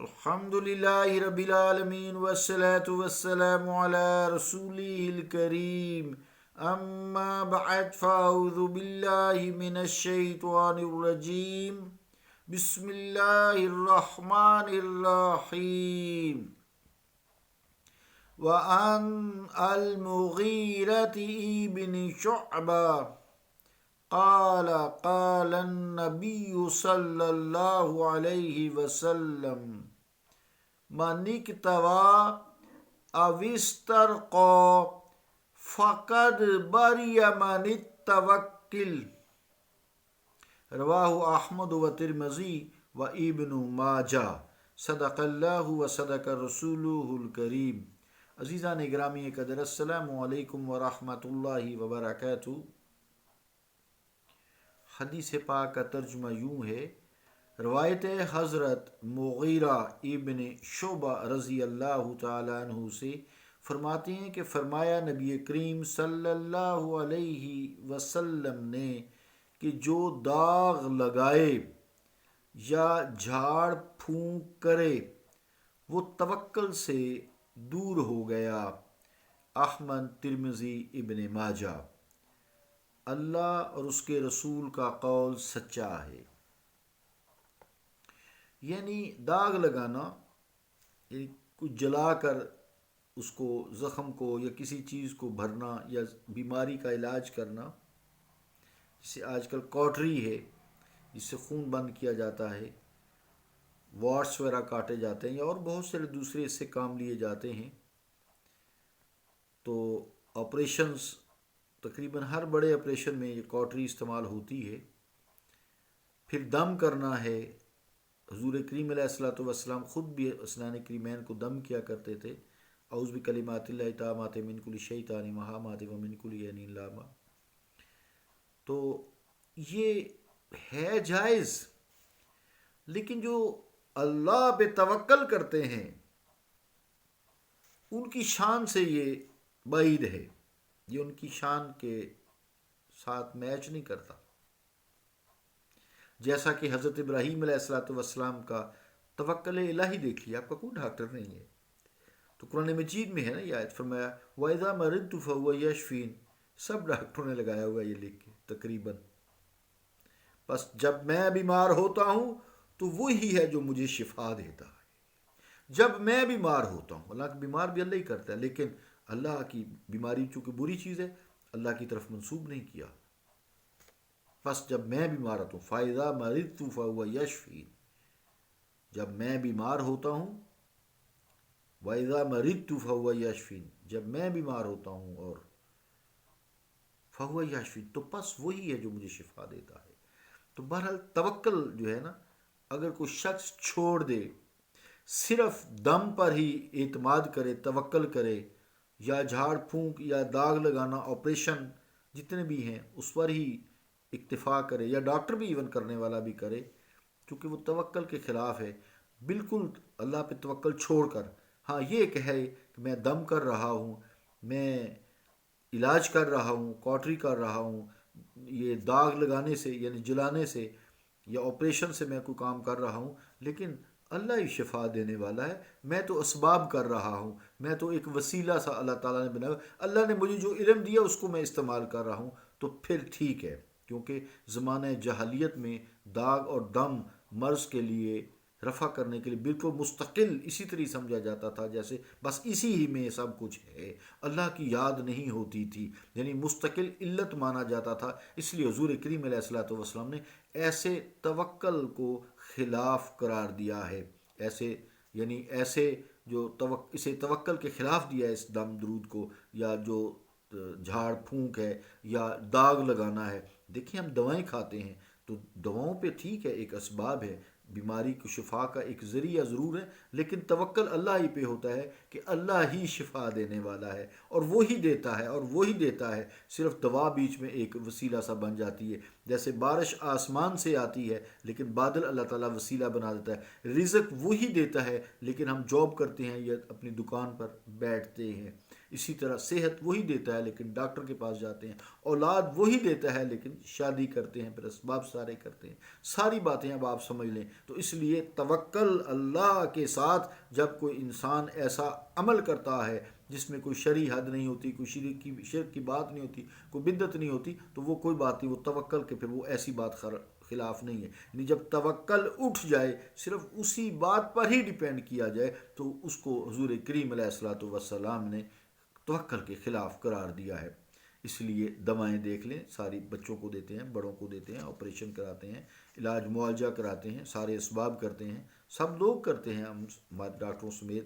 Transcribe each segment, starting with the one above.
الحمدللہ رب العالمین والصلاة والسلام علی رسولہ الکریم اما بعد فاعوذ باللہ من الشیطان الرجیم بسم اللہ الرحمن الرحیم وعن المغیرة ابن شعبہ قال قال النبي صلى الله عليه وسلم من اكتوى أو استرقى فقد برئ من التوكل رواه أحمد والترمذي وابن ماجہ صدق اللہ وصدق رسولہ الکریم۔ عزیزان گرامی قدر، السلام علیکم ورحمۃ اللہ وبرکاتہ۔ حدیث پاک کا ترجمہ یوں ہے، روایت حضرت مغیرہ ابن شعبہ رضی اللہ تعالیٰ عنہ سے فرماتے ہیں کہ فرمایا نبی کریم صلی اللہ علیہ وسلم نے کہ جو داغ لگائے یا جھاڑ پھونک کرے وہ توکل سے دور ہو گیا۔ احمد، ترمذی، ابن ماجہ۔ اللہ اور اس کے رسول کا قول سچا ہے۔ یعنی داغ لگانا، یعنی کچھ جلا کر اس کو، زخم کو یا کسی چیز کو بھرنا یا بیماری کا علاج کرنا، جسے آج کل کاٹری ہے جس سے خون بند کیا جاتا ہے، وارٹس وغیرہ کاٹے جاتے ہیں یا اور بہت سارے دوسرے اس سے کام لیے جاتے ہیں۔ تو آپریشنز، تقریباً ہر بڑے آپریشن میں یہ کاٹری استعمال ہوتی ہے۔ پھر دم کرنا ہے، حضور کریم علیہ الصلوۃ والسلام خود بھی اسنان کریمین کو دم کیا کرتے تھے، اعوذ بکلمات اللہ التامات من کل شیطان وہامات ومن کل عین لامہ۔ تو یہ ہے جائز، لیکن جو اللہ پہ توکل کرتے ہیں ان کی شان سے یہ بعید ہے، یہ ان کی شان کے ساتھ میچ نہیں کرتا۔ جیسا کہ حضرت ابراہیم علیہ الصلوۃ والسلام کا توکل الہی دیکھ لیا، آپ کا کوئی ڈاکٹر نہیں ہے۔ تو قرآن مجید میں ہے نا یہ آیت، فرمایا وَإِذَا مَرِضْتُ فَهُوَ يَشْفِينِ، سب ڈاکٹروں نے لگایا ہوا یہ لکھ کے تقریباً۔ بس جب میں بیمار ہوتا ہوں تو وہی ہے جو مجھے شفا دیتا ہے۔ جب میں بیمار ہوتا ہوں، اللہ کی بیمار بھی اللہ ہی کرتا ہے، لیکن اللہ کی بیماری چونکہ بری چیز ہے، اللہ کی طرف منسوب نہیں کیا۔ بس جب میں بیمار ہوتا ہوں، فَإِذَا مَرِضْتُ فَهُوَ يَشْفِينِ، جب میں بیمار ہوتا ہوں، وَإِذَا مَرِضْتُ فَهُوَ يَشْفِينِ، جب میں بیمار ہوتا ہوں اور فَهُوَ يَشْفِينِ، تو پس وہی ہے جو مجھے شفا دیتا ہے۔ تو بہرحال توکل جو ہے نا، اگر کوئی شخص چھوڑ دے، صرف دم پر ہی اعتماد کرے، توکل کرے، یا جھاڑ پھونک یا داغ لگانا، آپریشن جتنے بھی ہیں اس پر ہی اکتفا کرے، یا ڈاکٹر بھی ایون کرنے والا بھی کرے، کیونکہ وہ توکل کے خلاف ہے۔ بالکل اللہ پہ توکل چھوڑ کر، ہاں یہ کہے کہ میں دم کر رہا ہوں، میں علاج کر رہا ہوں، کاٹری کر رہا ہوں، یہ داغ لگانے سے یعنی جلانے سے یا آپریشن سے میں کوئی کام کر رہا ہوں، لیکن اللہ ہی شفا دینے والا ہے، میں تو اسباب کر رہا ہوں، میں تو ایک وسیلہ سا اللہ تعالیٰ نے بنایا، اللہ نے مجھے جو علم دیا اس کو میں استعمال کر رہا ہوں، تو پھر ٹھیک ہے۔ کیونکہ زمانہ جاہلیت میں داغ اور دم مرض کے لیے رفع کرنے کے لیے بالکل مستقل اسی طرح سمجھا جاتا تھا، جیسے بس اسی ہی میں سب کچھ ہے، اللہ کی یاد نہیں ہوتی تھی، یعنی مستقل علت مانا جاتا تھا۔ اس لیے حضور کریم علیہ الصلوۃ والسلام نے ایسے توکل کو خلاف قرار دیا ہے، ایسے جو اسے توکل کے خلاف دیا ہے، اس دم درود کو، یا جو جھاڑ پھونک ہے یا داغ لگانا ہے۔ دیکھیں ہم دوائیں کھاتے ہیں تو دواؤں پہ ٹھیک ہے ایک اسباب ہے، بیماری کو شفا کا ایک ذریعہ ضرور ہے، لیکن توکل اللہ ہی پہ ہوتا ہے کہ اللہ ہی شفا دینے والا ہے، اور وہی دیتا ہے، اور وہی دیتا ہے۔ صرف دوا بیچ میں ایک وسیلہ سا بن جاتی ہے، جیسے بارش آسمان سے آتی ہے لیکن بادل اللہ تعالیٰ وسیلہ بنا دیتا ہے۔ رزق وہی دیتا ہے، لیکن ہم جاب کرتے ہیں یا اپنی دکان پر بیٹھتے ہیں۔ اسی طرح صحت وہی دیتا ہے لیکن ڈاکٹر کے پاس جاتے ہیں، اولاد وہی دیتا ہے لیکن شادی کرتے ہیں، پھر اسباب سارے کرتے ہیں، ساری باتیں اب آپ سمجھ لیں۔ تو اس لیے توکل اللہ کے ساتھ جب کوئی انسان ایسا عمل کرتا ہے جس میں کوئی شرعی حد نہیں ہوتی، کوئی شرک کی بات نہیں ہوتی، کوئی بدعت نہیں ہوتی، تو وہ کوئی بات نہیں، وہ توکل کے پھر وہ ایسی بات خلاف نہیں ہے۔ یعنی جب توکل اٹھ جائے، صرف اسی بات پر ہی ڈیپینڈ کیا جائے، تو اس کو حضور کریم علیہ الصلوۃ والسلام نے توکل کے خلاف قرار دیا ہے۔ اس لیے دوائیں دیکھ لیں، ساری بچوں کو دیتے ہیں، بڑوں کو دیتے ہیں، آپریشن کراتے ہیں، علاج معالجہ کراتے ہیں، سارے اسباب کرتے ہیں، سب لوگ کرتے ہیں، ہم ہمارے ڈاکٹروں سمیت۔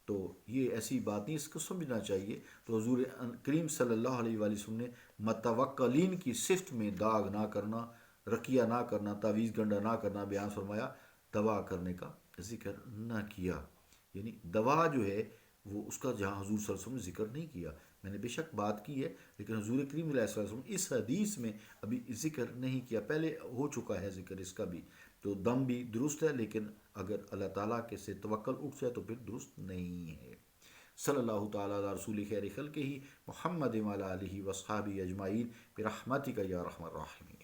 تو یہ ایسی بات نہیں، اس کو سمجھنا چاہیے۔ تو حضور کریم صلی اللہ علیہ وآلہ وسلم نے متوکلین کی صفت میں داغ نہ کرنا، رقیہ نہ کرنا، تعویذ گنڈا نہ کرنا بیان فرمایا، دوا کرنے کا ذکر نہ کیا۔ یعنی دوا جو ہے وہ اس کا جہاں حضور صلی اللہ علیہ وسلم نے ذکر نہیں کیا، میں نے بے شک بات کی ہے لیکن حضور کریم علیہ السلام اس حدیث میں ابھی ذکر نہیں کیا، پہلے ہو چکا ہے ذکر اس کا بھی۔ تو دم بھی درست ہے لیکن اگر اللہ تعالیٰ کے سے توکل اٹھ جائے تو پھر درست نہیں ہے۔ صلی اللہ تعالیٰ علی رسول خیر خلقہ محمد وعلی آلہ وصحابہ اجمعین برحمتک یا ارحم الراحمین۔